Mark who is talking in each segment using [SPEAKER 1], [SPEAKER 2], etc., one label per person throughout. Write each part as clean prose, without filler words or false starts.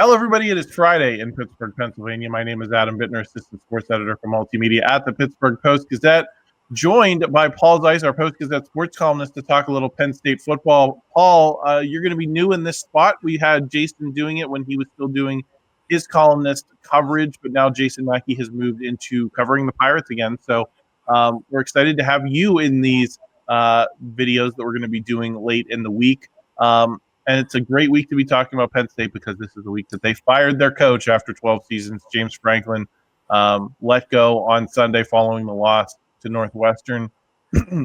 [SPEAKER 1] Hello, everybody. It is Friday in Pittsburgh, Pennsylvania. My name is Adam Bittner, assistant sports editor for multimedia at the Pittsburgh Post-Gazette, joined by Paul Zeise, our Post-Gazette sports columnist, to talk a little Penn State football. Paul, you're going to be new in this spot. We had Jason doing it when he was still doing his columnist coverage, but now Jason Mackey has moved into covering the Pirates again. So we're excited to have you in these videos that we're going to be doing late in the week. And it's a great week to be talking about Penn State because this is the week that they fired their coach after 12 seasons. James Franklin let go on Sunday following the loss to Northwestern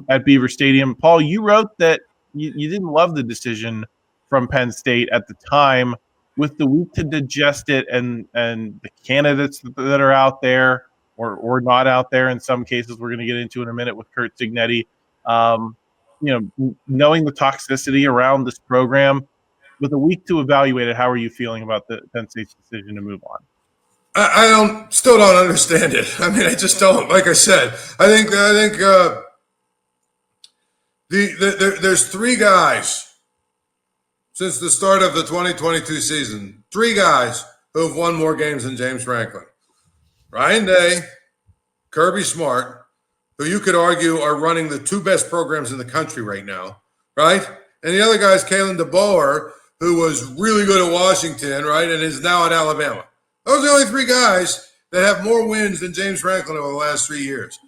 [SPEAKER 1] at Beaver Stadium. Paul, you wrote that you didn't love the decision from Penn State at the time. With the week to digest it and the candidates that are out there or not out there in some cases we're going to get into in a minute with Curt Cignetti, knowing the toxicity around this program, with a week to evaluate it, how are you feeling about the Penn State's decision to move on?
[SPEAKER 2] I still don't understand it. I mean, I just don't. Like I said, I think there's three guys since the start of the 2022 season. Three guys who have won more games than James Franklin: Ryan Day, Kirby Smart, who you could argue are running the two best programs in the country right now, right? And the other guy is Kalen DeBoer, who was really good at Washington, right, and is now at Alabama. Those are the only three guys that have more wins than James Franklin over the last 3 years.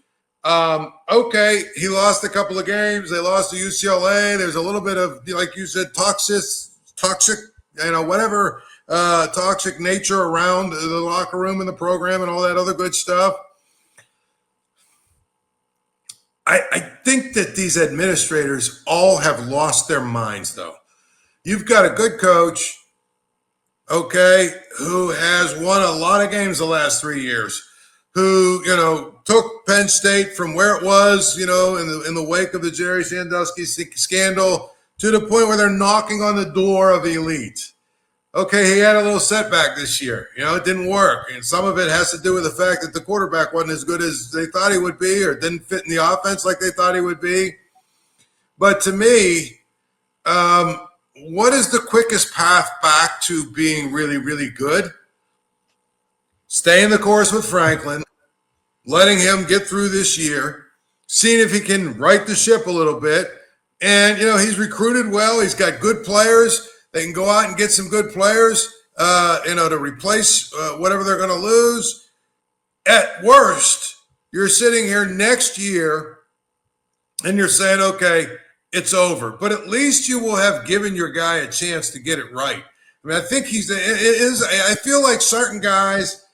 [SPEAKER 2] Okay, he lost a couple of games. They lost to UCLA. There's a little bit of, like you said, toxic, toxic nature around the locker room and the program and all that other good stuff. I think that these administrators all have lost their minds, though. You've got a good coach, okay, who has won a lot of games the last 3 years, who, took Penn State from where it was, in the wake of the Jerry Sandusky scandal to the point where they're knocking on the door of elite. Okay, he had a little setback this year. It didn't work. And some of it has to do with the fact that the quarterback wasn't as good as they thought he would be or didn't fit in the offense like they thought he would be. But to me, what is the quickest path back to being really, really good? Staying the course with Franklin, letting him get through this year, seeing if he can right the ship a little bit. And, he's recruited well. He's got good players. They can go out and get some good players, to replace whatever they're going to lose. At worst, you're sitting here next year and you're saying, okay, it's over. But at least you will have given your guy a chance to get it right. I mean, I think I feel like certain guys,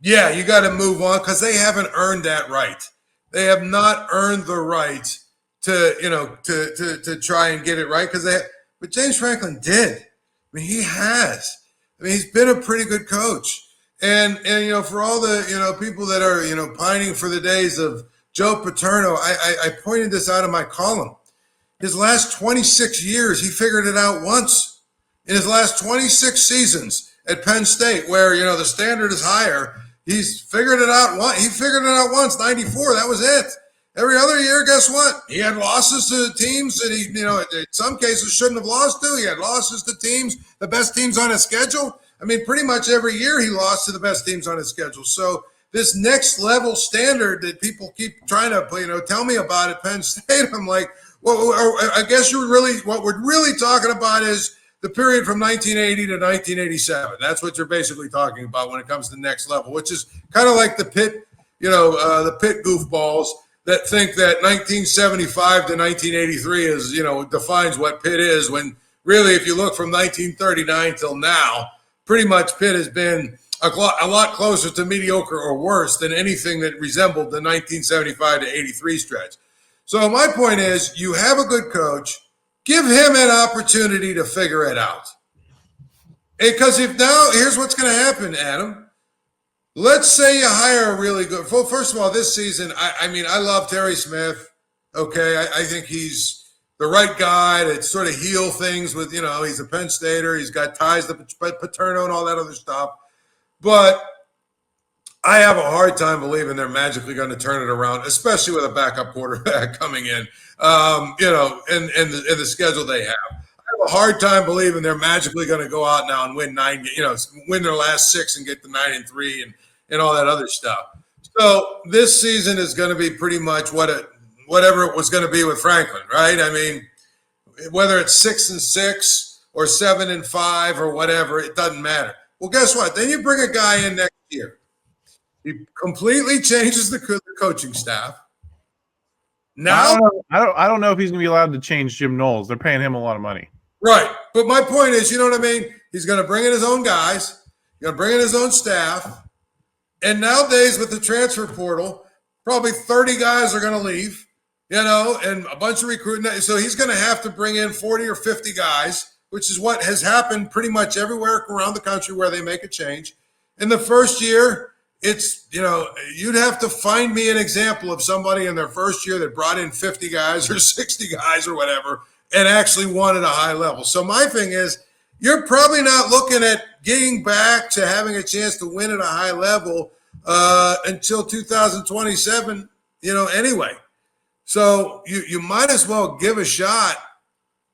[SPEAKER 2] yeah, you got to move on because they haven't earned that right. They have not earned the right to try and get it right but James Franklin did. I mean, he has. I mean, he's been a pretty good coach. And for all the, people that are, pining for the days of Joe Paterno, I pointed this out in my column. His last 26 years, he figured it out once. In his last 26 seasons at Penn State, where, the standard is higher, he's figured it out once. He figured it out once, 94. That was it. Every other year, guess what? He had losses to teams that he, in some cases shouldn't have lost to. He had losses to teams, the best teams on his schedule. I mean, pretty much every year he lost to the best teams on his schedule. So this next level standard that people keep trying to, tell me about at Penn State, I'm like, well, I guess what we're really talking about is the period from 1980 to 1987. That's what you're basically talking about when it comes to next level, which is kind of like the Pitt, the Pitt goofballs that think that 1975 to 1983 is, defines what Pitt is, when really, if you look from 1939 till now, pretty much Pitt has been a lot closer to mediocre or worse than anything that resembled the 1975 to 83 stretch. So my point is, you have a good coach, give him an opportunity to figure it out. Because here's what's going to happen, Adam. Let's say you hire a really good. Well, first of all, this season, I love Terry Smith. Okay, I think he's the right guy to sort of heal things with. He's a Penn Stater. He's got ties to Paterno and all that other stuff. But I have a hard time believing they're magically going to turn it around, especially with a backup quarterback coming in. And the schedule they have. have a hard time believing they're magically going to go out now and win win their last 6 and get the 9-3 and all that other stuff. So this season is going to be pretty much whatever it was going to be with Franklin, right? I mean, whether it's 6-6 or 7-5 or whatever, it doesn't matter. Well, guess what? Then you bring a guy in next year. He completely changes the coaching staff. Now,
[SPEAKER 1] I don't know if he's going to be allowed to change Jim Knowles. They're paying him a lot of money.
[SPEAKER 2] Right. But my point is, you know what I mean? He's going to bring in his own guys. He's going to bring in his own staff. And nowadays with the transfer portal, probably 30 guys are going to leave, and a bunch of recruiting. So he's going to have to bring in 40 or 50 guys, which is what has happened pretty much everywhere around the country where they make a change. In the first year, it's, you'd have to find me an example of somebody in their first year that brought in 50 guys or 60 guys or whatever and actually won at a high level. So my thing is, you're probably not looking at getting back to having a chance to win at a high level until 2027, anyway. So you might as well give a shot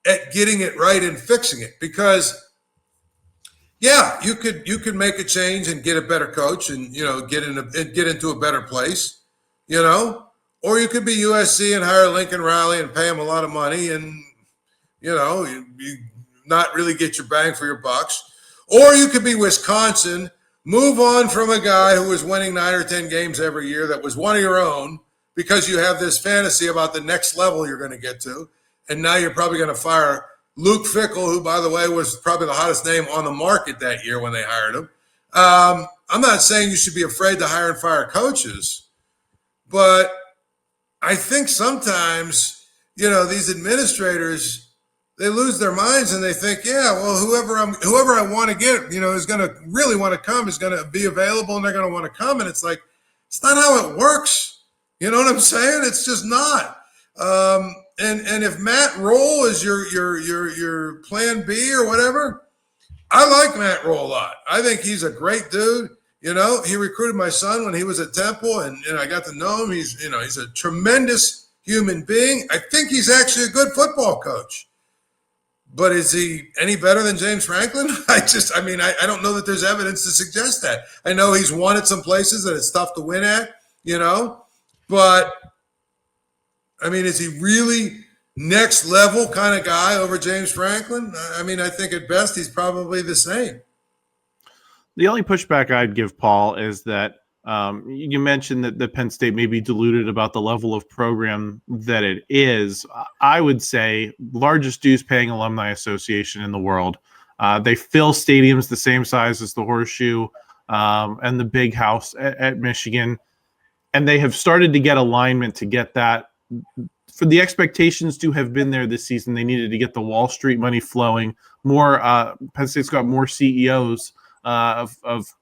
[SPEAKER 2] at getting it right and fixing it, because you could make a change and get a better coach and get into a better place, or you could be USC and hire Lincoln Riley and pay him a lot of money and you not really get your bang for your bucks. Or you could be Wisconsin, move on from a guy who was winning 9 or 10 games every year that was one of your own, because you have this fantasy about the next level you're going to get to. And now you're probably going to fire Luke Fickell, who, by the way, was probably the hottest name on the market that year when they hired him. I'm not saying you should be afraid to hire and fire coaches, but I think sometimes, these administrators, they lose their minds and they think, whoever I want to get, is going to really want to come, is going to be available, and they're going to want to come. And it's like, it's not how it works. You know what I'm saying? It's just not. And if Matt Rhule is your plan B or whatever, I like Matt Rhule a lot. I think he's a great dude. He recruited my son when he was at Temple, and I got to know him. He's a tremendous human being. I think he's actually a good football coach. But is he any better than James Franklin? I don't know that there's evidence to suggest that. I know he's won at some places that it's tough to win at, but is he really next level kind of guy over James Franklin? I think at best he's probably the same.
[SPEAKER 1] The only pushback I'd give, Paul, is that you mentioned that the Penn State may be deluded about the level of program that it is. I would say largest dues paying alumni association in the world. They fill stadiums the same size as the Horseshoe and the Big House at Michigan. And they have started to get alignment to get that. For the expectations to have been there this season, they needed to get the Wall Street money flowing. Penn State's got more CEOs of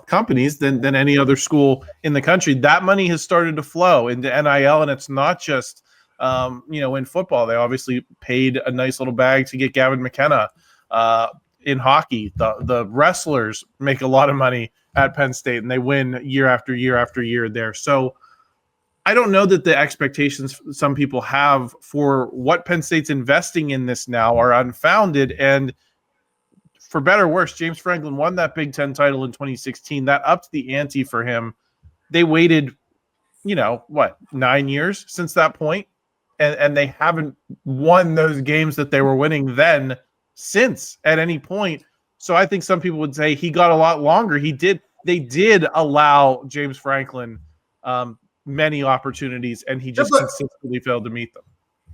[SPEAKER 1] companies than any other school in the country. That money has started to flow into NIL, and it's not just in football. They obviously paid a nice little bag to get Gavin McKenna. In hockey, the wrestlers make a lot of money at Penn State, and they win year after year after year there. So I don't know that the expectations some people have for what Penn State's investing in this now are unfounded. And for better or worse, James Franklin won that Big Ten title in 2016. That upped the ante for him. They waited, 9 years since that point, and they haven't won those games that they were winning then since at any point. So I think some people would say he got a lot longer. They did allow James Franklin many opportunities, and he just consistently failed to meet them.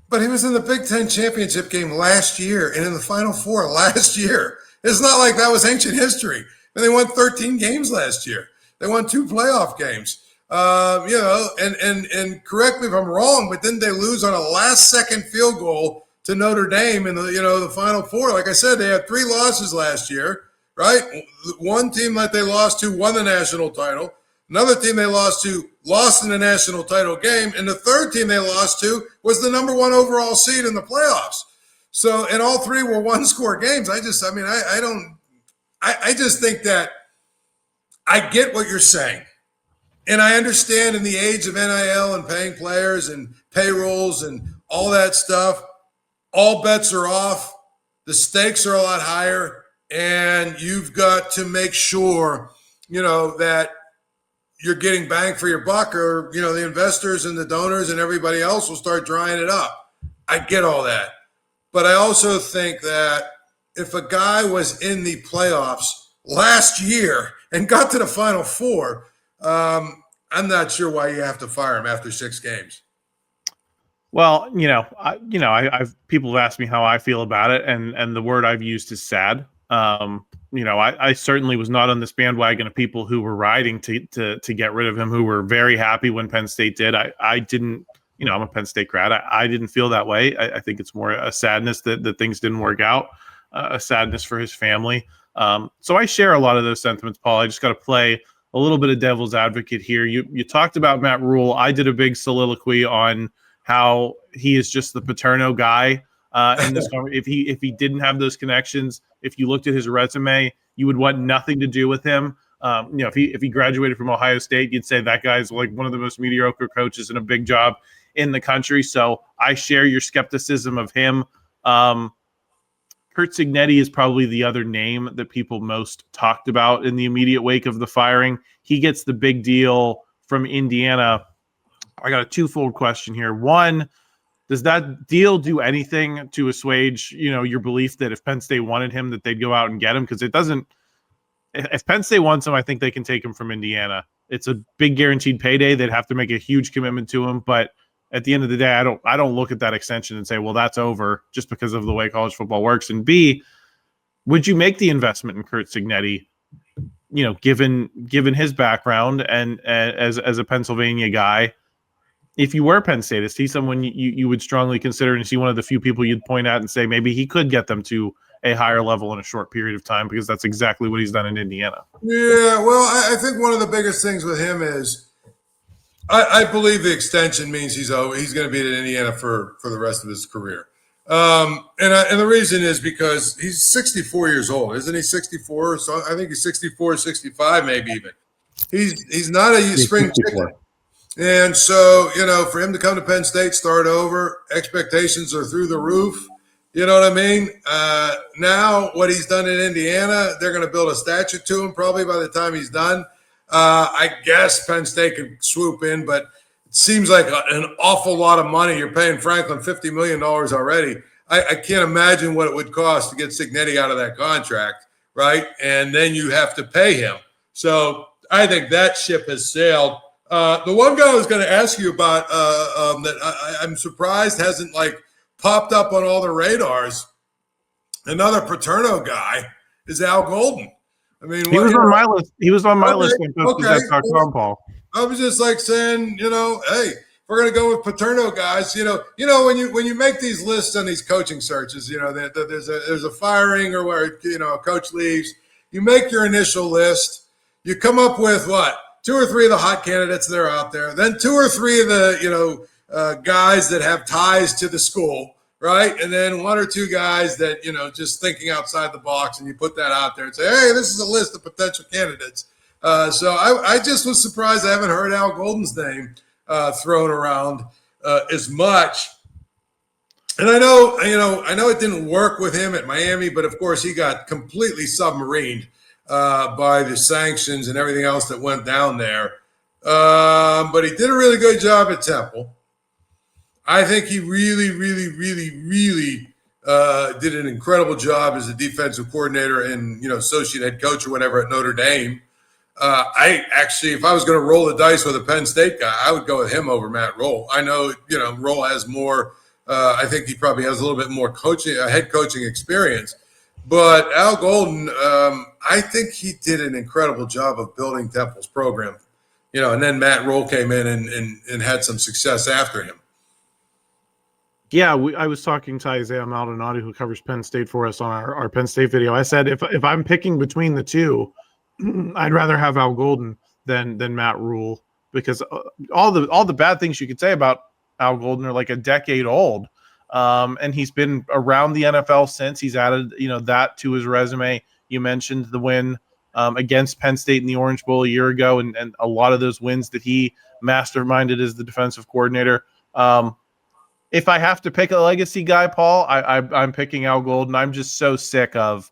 [SPEAKER 2] But he was in the Big Ten championship game last year and in the Final Four last year. It's not like that was ancient history. And they won 13 games last year. They won 2 playoff games. And correct me if I'm wrong, but didn't they lose on a last-second field goal to Notre Dame in the Final Four? Like I said, they had 3 losses last year, right? One team that they lost to won the national title. Another team they lost to lost in the national title game. And the third team they lost to was the number 1 overall seed in the playoffs. So, and all 3 were 1-score games. I just think that I get what you're saying. And I understand in the age of NIL and paying players and payrolls and all that stuff, all bets are off. the stakes are a lot higher, and you've got to make sure, that you're getting bang for your buck, or, the investors and the donors and everybody else will start drying it up. I get all that. But I also think that if a guy was in the playoffs last year and got to the Final Four, I'm not sure why you have to fire him after 6 games.
[SPEAKER 1] Well, I've people have asked me how I feel about it, and the word I've used is sad. I certainly was not on this bandwagon of people who were riding to get rid of him, who were very happy when Penn State did. I didn't. I'm a Penn State grad. I didn't feel that way. I think it's more a sadness that things didn't work out, a sadness for his family. So I share a lot of those sentiments, Paul. I just got to play a little bit of devil's advocate here. You talked about Matt Rhule. I did a big soliloquy on how he is just the Paterno guy. In this, if he didn't have those connections, if you looked at his resume, you would want nothing to do with him. If he graduated from Ohio State, you'd say that guy's like one of the most mediocre coaches in a big job in the country. So I share your skepticism of him. Curt Cignetti is probably the other name that people most talked about in the immediate wake of the firing. He gets the big deal from Indiana. I got a twofold question here. One, does that deal do anything to assuage, your belief that if Penn State wanted him, that they'd go out and get him? Because it doesn't. If Penn State wants him, I think they can take him from Indiana. It's a big guaranteed payday. They'd have to make a huge commitment to him, but at the end of the day, I don't look at that extension and say, well, that's over just because of the way college football works. And B, would you make the investment in Curt Cignetti, given his background and as a Pennsylvania guy? If you were Penn State, is he someone you would strongly consider, and is he one of the few people you'd point out and say maybe he could get them to a higher level in a short period of time, because that's exactly what he's done in Indiana?
[SPEAKER 2] Yeah, well, I think one of the biggest things with him is I believe the extension means he's going to be at Indiana for the rest of his career. And the reason is because he's 64 years old. Isn't he 64? So I think he's 64, 65 maybe even. He's not a spring chicken. And so, for him to come to Penn State, start over, expectations are through the roof. You know what I mean? Now what he's done in Indiana, they're going to build a statue to him probably by the time he's done. I guess Penn State could swoop in, but it seems like an awful lot of money. You're paying Franklin $50 million already. I can't imagine what it would cost to get Cignetti out of that contract, right? And then you have to pay him. So I think that ship has sailed. The one guy I was going to ask you about that I'm surprised hasn't popped up on all the radars, another Paterno guy, is Al Golden. I mean,
[SPEAKER 1] he was on my list. He was on my list on Post-Gazette.com, Paul. I
[SPEAKER 2] was just saying, hey, if we're going to go with Paterno guys, when you make these lists on these coaching searches, there's a firing or where a coach leaves. You make your initial list. You come up with what? 2 or 3 of the hot candidates that are out there. Then 2 or 3 of the guys that have ties to the school. Right. And then 1 or 2 guys that, just thinking outside the box, and you put that out there and say, hey, this is a list of potential candidates. So I just was surprised I haven't heard Al Golden's name thrown around as much. And I know it didn't work with him at Miami, but of course he got completely submarined by the sanctions and everything else that went down there. But he did a really good job at Temple. I think he really, really, really, really did an incredible job as a defensive coordinator and, associate head coach or whatever at Notre Dame. If I was going to roll the dice with a Penn State guy, I would go with him over Matt Rhule. I know, Rhule has more. I think he probably has a little bit more head coaching experience. But Al Golden, I think he did an incredible job of building Temple's program. And then Matt Rhule came in and had some success after him.
[SPEAKER 1] Yeah, I was talking to Isaiah Maldonado, who covers Penn State for us on our Penn State video. I said if I'm picking between the two, I'd rather have Al Golden than Matt Rhule, because all the bad things you could say about Al Golden are like a decade old, and he's been around the NFL since. He's added that to his resume. You mentioned the win against Penn State in the Orange Bowl a year ago, and a lot of those wins that he masterminded as the defensive coordinator. if I have to pick a legacy guy, Paul, I'm picking Al Golden. I'm just so sick of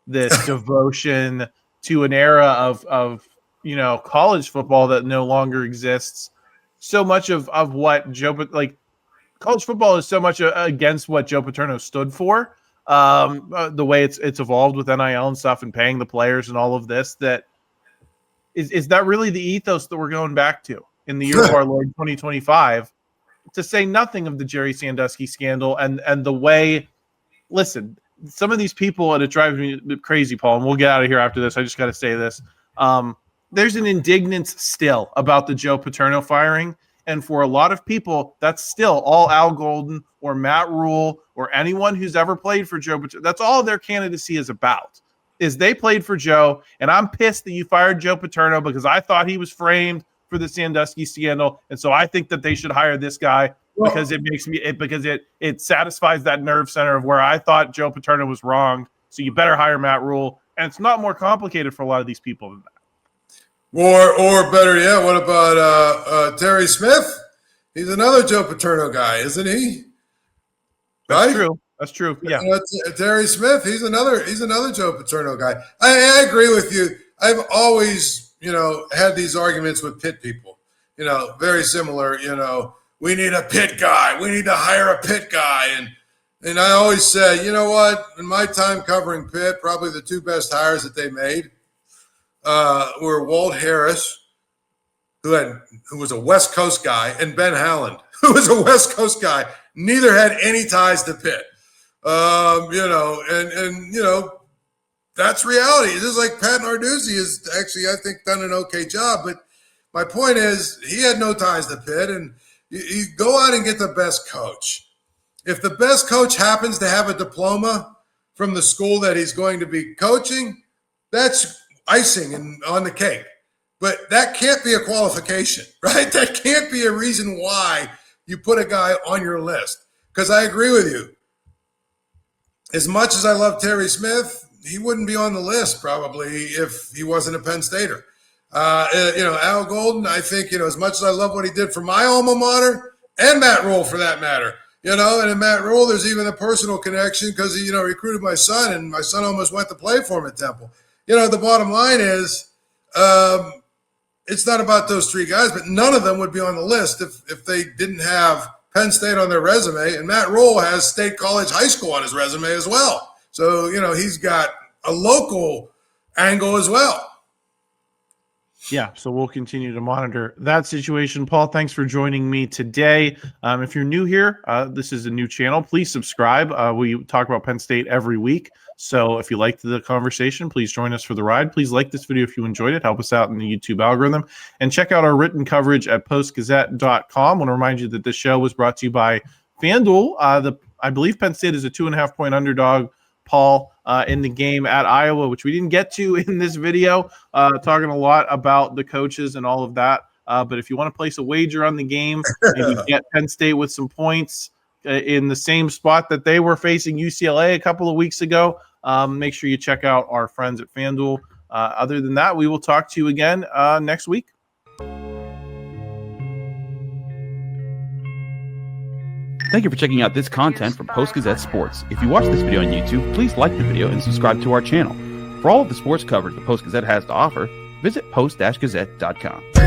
[SPEAKER 1] this devotion to an era of college football that no longer exists. So much of what college football is so much against what Joe Paterno stood for. The way it's evolved with NIL and stuff and paying the players and all of this, that is that really the ethos that we're going back to in the year of our Lord 2025, to say nothing of the Jerry Sandusky scandal and the way, listen, some of these people, and it drives me crazy, Paul, and we'll get out of here after this. I just got to say this. There's an indignance still about the Joe Paterno firing. And for a lot of people, that's still all Al Golden or Matt Rhule or anyone who's ever played for Joe Paterno. That's all their candidacy is about, is they played for Joe. And I'm pissed that you fired Joe Paterno because I thought he was framed for the Sandusky scandal. And so I think that they should hire this guy because it satisfies that nerve center of where I thought Joe Paterno was wrong. So you better hire Matt Rhule. And it's not more complicated for a lot of these people than that.
[SPEAKER 2] Or better yet, what about Terry Smith? He's another Joe Paterno guy, isn't he? Right?
[SPEAKER 1] That's true. That's true. Yeah.
[SPEAKER 2] Terry Smith, he's another Joe Paterno guy. I agree with you. I've always, had these arguments with Pitt people. Very similar. We need a Pitt guy. We need to hire a Pitt guy. And I always say, you know what? In my time covering Pitt, probably the two best hires that they made were Walt Harris, who was a West Coast guy, and Ben Howland, who was a West Coast guy. Neither had any ties to Pitt. That's reality. It's just like Pat Narduzzi has actually, I think, done an okay job. But my point is, he had no ties to Pitt, and you go out and get the best coach. If the best coach happens to have a diploma from the school that he's going to be coaching, that's icing on the cake. But that can't be a qualification, right? That can't be a reason why you put a guy on your list. Because I agree with you. As much as I love Terry Smith, he wouldn't be on the list probably if he wasn't a Penn Stater. Al Golden, I think, as much as I love what he did for my alma mater and Matt Rhule for that matter, and in Matt Rhule, there's even a personal connection because he, recruited my son, and my son almost went to play for him at Temple. The bottom line is it's not about those three guys, but none of them would be on the list if they didn't have Penn State on their resume. And Matt Rhule has State College High School on his resume as well. So, he's got a local angle as well.
[SPEAKER 1] Yeah, so we'll continue to monitor that situation. Paul, thanks for joining me today. If you're new here, this is a new channel. Please subscribe. We talk about Penn State every week. So if you liked the conversation, please join us for the ride. Please like this video if you enjoyed it. Help us out in the YouTube algorithm. And check out our written coverage at postgazette.com. I want to remind you that this show was brought to you by FanDuel. I believe Penn State is a 2.5-point underdog, Paul, in the game at Iowa, which we didn't get to in this video, talking a lot about the coaches and all of that. But if you want to place a wager on the game, maybe get Penn State with some points in the same spot that they were facing UCLA a couple of weeks ago, make sure you check out our friends at FanDuel. Other than that, we will talk to you again next week.
[SPEAKER 3] Thank you for checking out this content from Post-Gazette Sports. If you watch this video on YouTube, please like the video and subscribe to our channel. For all of the sports coverage the Post-Gazette has to offer, visit post-gazette.com.